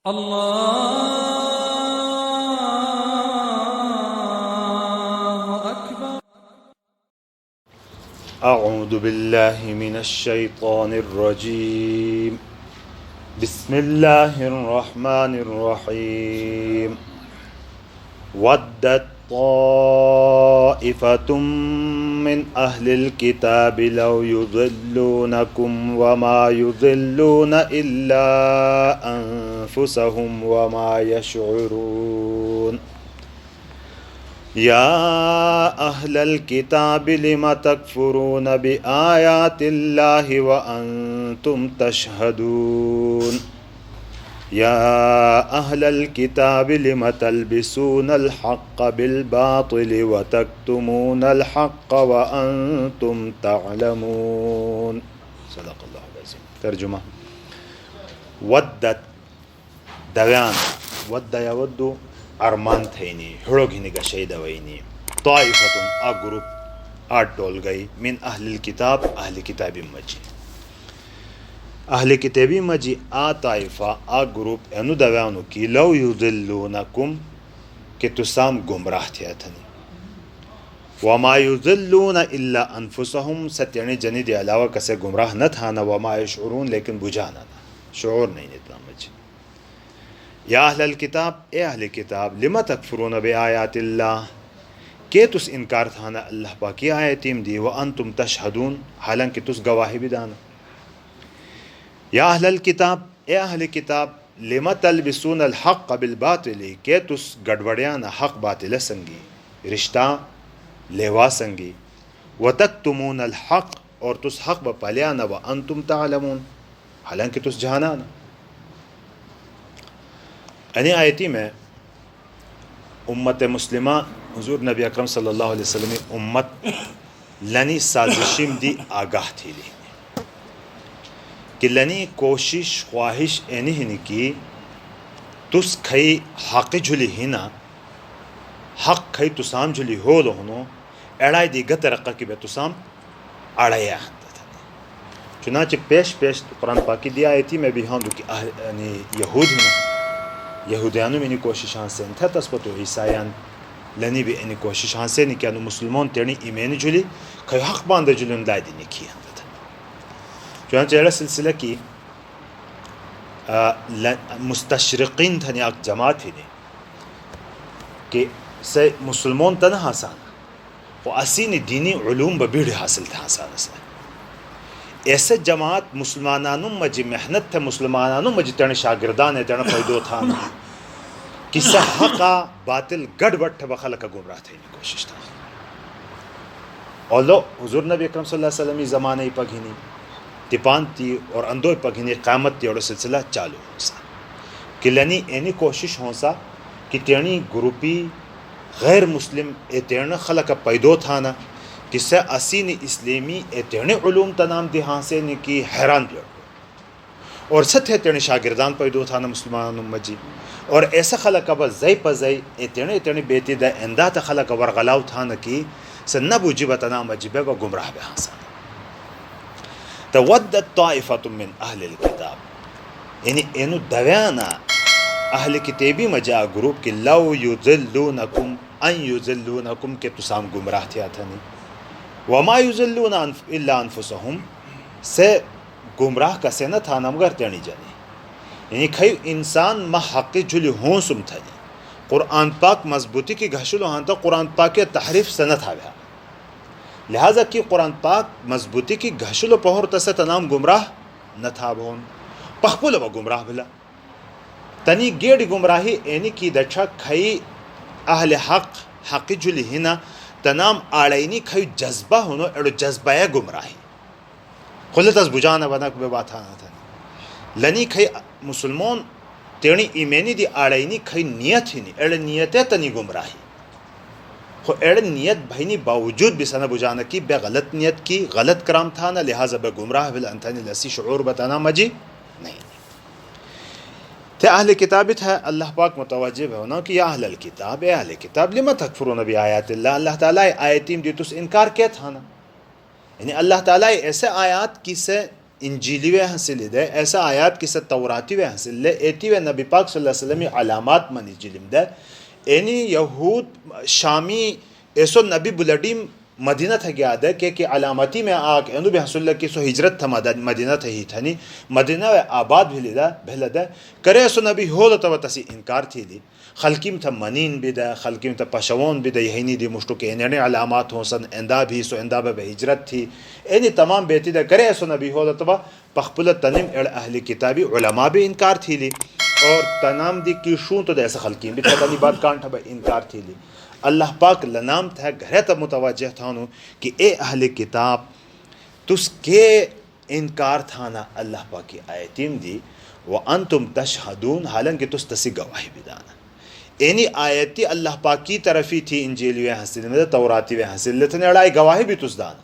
الله أكبر. أعوذ بالله من الشيطان الرجيم. بسم الله الرحمن الرحيم. ودت طائفة من أهل الكتاب لو يضلونكم وما يضلون إلا أنفسهم وما يشعرون. يا أهل الكتاب لم تكفرون بآيات الله وأنتم تشهدون. يا أهل الكتاب لم تلبسون الحق بالباطل وتكتمون الحق وأنتم تعلمون. صدق الله العظيم. ترجمة: ودت دوان ود يود ارمان تھینی ہڑوگینی کا شہید وینی طائفتن آ گروپ آٹھ ڈول گئی من اہل الکتاب اہل کتابی مجی اہل کتابی مجی آ طائفہ آ گروپ اینو دوانو کی لو یضلونکم کہ تسام گمراہ تھیا تھنی وما یضلون الا انفسهم ستیانی جنی دی علاوہ کسے گمراہ نہ تھانا وما یشعرون لیکن بجانا نہ شعور نہیں اتنا مجی. یا اہل الکتاب اے اہل کتاب لما تکفرون بآیات اللہ کہ تس انکار تھانا اللہ پاکی آیتیم دی وانتم تشہدون حالانکہ تس گواہی بھی دانا. یا اہل الکتاب اے اہل کتاب لما تلبسون الحق بالباطل کہ تس گڑبڑیانا حق باطل سنگی رشتہ لیوا سنگی وتکتمون الحق اور تس حق بپالیانا وانتم تعلمون حالانکہ تس جہانانا. یعنی آیتی میں امت مسلمہ حضور نبی اکرم صلی اللہ علیہ وسلم امت لنی سازشیم دی آگاہ تھی لی کہ لنی کوشش خواہش اینی ہنی کی تس کھئی حق جھلی ہینا حق کھئی تسام جھلی ہو لہنو اڑائی دی گت رقہ کی بے تسام اڑائی آہنتا تھا. چنانچہ پیش قرآن پاکی دی آیتی میں بھی ہاں دو کہ یعنی یہود ہنا یہودیانو میں کوشش ہانسین تھا تسپتو عیسائیان لنی بھی اینی کوشش ہانسین کہ انو مسلمون تیرنی ایمین جلی کھئی حق باندر جلن لائی دینی کی ہنتا تھا. چونچہ ایرہ سلسلہ کی مستشرقین تھنی اک جماعت ہی نہیں کہ سے مسلمون تنہ حسان و اسین دینی علوم ببیڑ حاصل تھا حسان سے ایسے جماعت مسلمانانوں مجی محنت تھے مسلمانانوں مجی تیرنے شاگردان ہے تیرنے فائدو تھا کسا حقا باطل گڑ بٹ تھے بخلقہ گمراہ تھے انہی کوشش تھا. اولو حضور نبی اکرم صلی اللہ علیہ وسلم زمانہ ہی پگھینی تپان تھی اور اندو پگھینی قیامت تھی اور سلسلہ چالو ہو سا کہ لنی اینی کوشش ہو سا کہ تیرنی گروپی غیر مسلم اے تیرنے خلقہ پیدو تھا نا کسا اسین اسلامی اے تیرنے علوم تنام دی ہانسے نے کی حیران بیڑ اور ست ہے تیرنے شاگردان پیدو تھا نا مسلمان مجی اور ایسا خلقہ با زی پا زی اے تیرنے بیتی دا اندہ تا خلقہ ورغلاو تھا نا کی سنبو جی بتنا مجی بے با گمراہ بے ہانسا. تودت طائفت من اہل الکتاب یعنی اینو دویانا اہل کتابی مجا گروپ کی لو یذلونکم ان یذلونکم کہ تسام گمراہ تھیا تھا نہیں وما یذلون الا انفسهم سے گمراہ کسے نہ تھا نمگر تیرنی جانی یعنی کھئی انسان ما حق جلی ہوں سم تھا نہیں قرآن پاک مضبوطی کی گھشلو ہاں تا قرآن پاک کے تحریف سے نہ تھا بیا لہذا کی قرآن پاک مضبوطی کی گھشلو پہور تسے تنام گمراہ نہ تھا بھون پخپولو با گمراہ بلا تنی گیڑ گمراہی اینی کی دچھا کھئی اہل حق جلی ہنا تنام آڑینی کھئی جذبہ ہونو اڑو جذبہ گمراہی خلط از بجانا بنا کو بے بات آنا تھا لنی کھئی مسلمون تیرنی ایمینی دی آڑینی کھئی نیت ہی نہیں اڑ نیتے تنی گمراہی خو اڑ نیت بھینی باوجود بھی سنہ بجانا کی بے غلط نیت کی غلط کرام تھا نا لہذا بے گمراہ بل انتانی لسی شعور بتانا مجی نہیں تھے اہل کتابت ہے اللہ پاک متوجہ ہونا کہ یا اہل الکتاب اے اہل کتاب لما تکفرون بی آیات اللہ اللہ تعالیٰ آیتیم دی تس انکار کیا تھا نا یعنی اللہ تعالیٰ ایسے آیات کی سے انجیلی و حاصل ده ایسا آیات کی ست توراتی و حاصل ده ایتی و نبی پاک صلی اللہ علیہ وسلم علامات منی جلم ده اینی یہود شامی ایسو نبی بلڈیم مدینہ تھا گیا ده کہ علامتی میں آگ اینو بھی حاصل کی سو ہجرت تھا مدینہ تھا ہی تھنی مدینہ و آباد بھیلی ده کرے ایسو نبی ہو دا تو تسی انکار تھی دی خلقیم تھا منین بھی ده خلقیم تھا پشوون بھی ده یہینی دی مشتو کہ اینی علامات ہوں سن اندہ بھی سو اندہ بے ہجرت تھی اینی تمام بیتی ده کرے ایسو نبی ہو دا تو پخپل تنم اہل کتابی علماء بھی انکار تھی لی اور تنام دی کی شون تو ایسا خلقیم بھی تھا بات کانٹا با انکار تھی لی اللہ پاک لنام تھا گھرے تب متوجہ تھانو کہ اے اہل کتاب تس کے انکار تھانا اللہ پاک کی آیتیم دی وانتم تشہدون حالانکہ تس تسی گواہی بھی دانا اینی آیتی اللہ پاک کی طرفی تھی انجیلی و حسن میں توراتی و حسن لیتنے اڑائی گواہی بھی تس دانا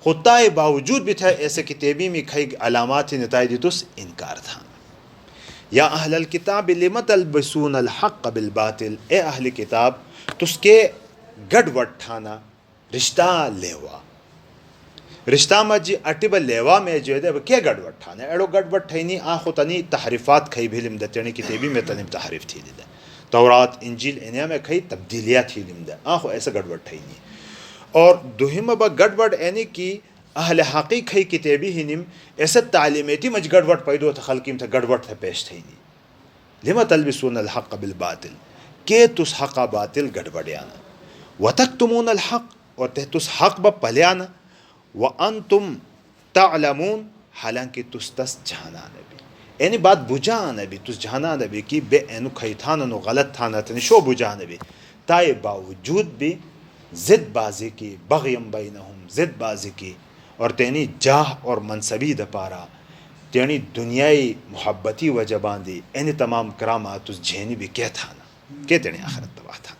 خطائے باوجود بھی تھا ایسے کتابی میں کھائی علامات نتائی دی تس انکار تھا یا اہل الکتاب لم تلبسون الحق بالباطل اے اہل کتاب تس کے گڑ وٹ تھانا رشتہ لیوا رشتہ مجی اٹیبا لیوا میں جو ہے وہ کیا گڑ وٹ تھانا ایڑو گڑ وٹ تھینی آنخو تنی تحریفات کھائی بھی لمدہ تیرنی کتابی میں تنیم تحریف تھی دی تورات انجیل انہا میں کھائی تبدیلیات تھی لمدہ آنخو ایسا گڑ وٹ تھینی اور دوہم با گڑ وٹ اینی کی اہل حقیق کھائی کتابی ہی نیم ایسا تعلیمیتی مج گڑ وٹ پیدو تھا خلقیم تھا گڑ وٹ تھا پیش تھینی لما تلبسون الحق بالباطل کہ تس حق باطل گڑ وڑیانا وتکتمون الحق اور تس حق با پلیانا وانتم تعلمون حالانکہ تس جہانا نبی اینی بات بجا نبی تس جہانا نبی کی بے اینو کھائی تھانا نو غلط تھانا تنی شو بجا نبی تائے باوجود بھی زد بازی کی بغیم بینہم زد بازی کی اور تینی جاہ اور منصبی دپارا تینی دنیای محبتی وجہ باندی اینی تمام کرامات اس جھینی بھی کیا تھانا کہ تینی آخرت تباہ تھا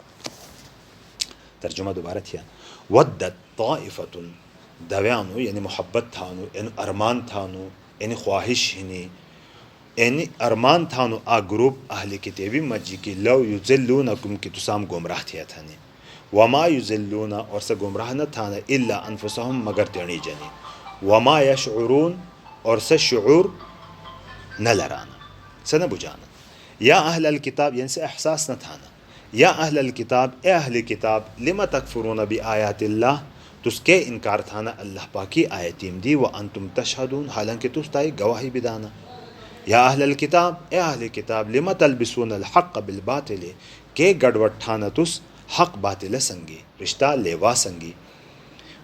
ترجمہ دوبارہ تھیا ودت طائفت دویانو یعنی محبت تھانو یعنی ارمان تھانو یعنی خواہش ہنی یعنی ارمان تھانو آ گروپ اہل کتابی مجی کی لو یذلونکم کی تسام گمراہ تھیا تھانی وما یذلون اور سے گمراہ نہ تھانا الا انفسهم مگر تینی جنی وما یشعرون اور سے شعور نہ لرانا سے نہ بجانا یا اہل الکتاب یعنی سے احساس نہ تھانا یا اہل الکتاب اے اہل کتاب لما تکفرون بآیات اللہ تس کے انکار تھانا اللہ پاکی آیتیم دی وانتم تشہدون حالانکہ تس تائی گواہی بدانا یا اہل الکتاب اے اہل کتاب لما تلبسون الحق بالباطل کے گڑوٹ تھانا تس حق باطل سنگی رشتہ لیوا سنگی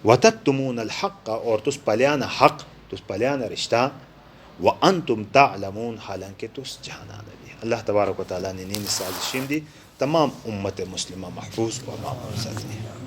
وتکتمون الحق اور تس پلیانا حق تس پلیانا رشتہ وانتم تعلمون حالانکہ تس جہانا نبی اللہ تبارک و تعالیٰ نے نین سازشین دی تمام امت مسلمہ محفوظ و معمول سازی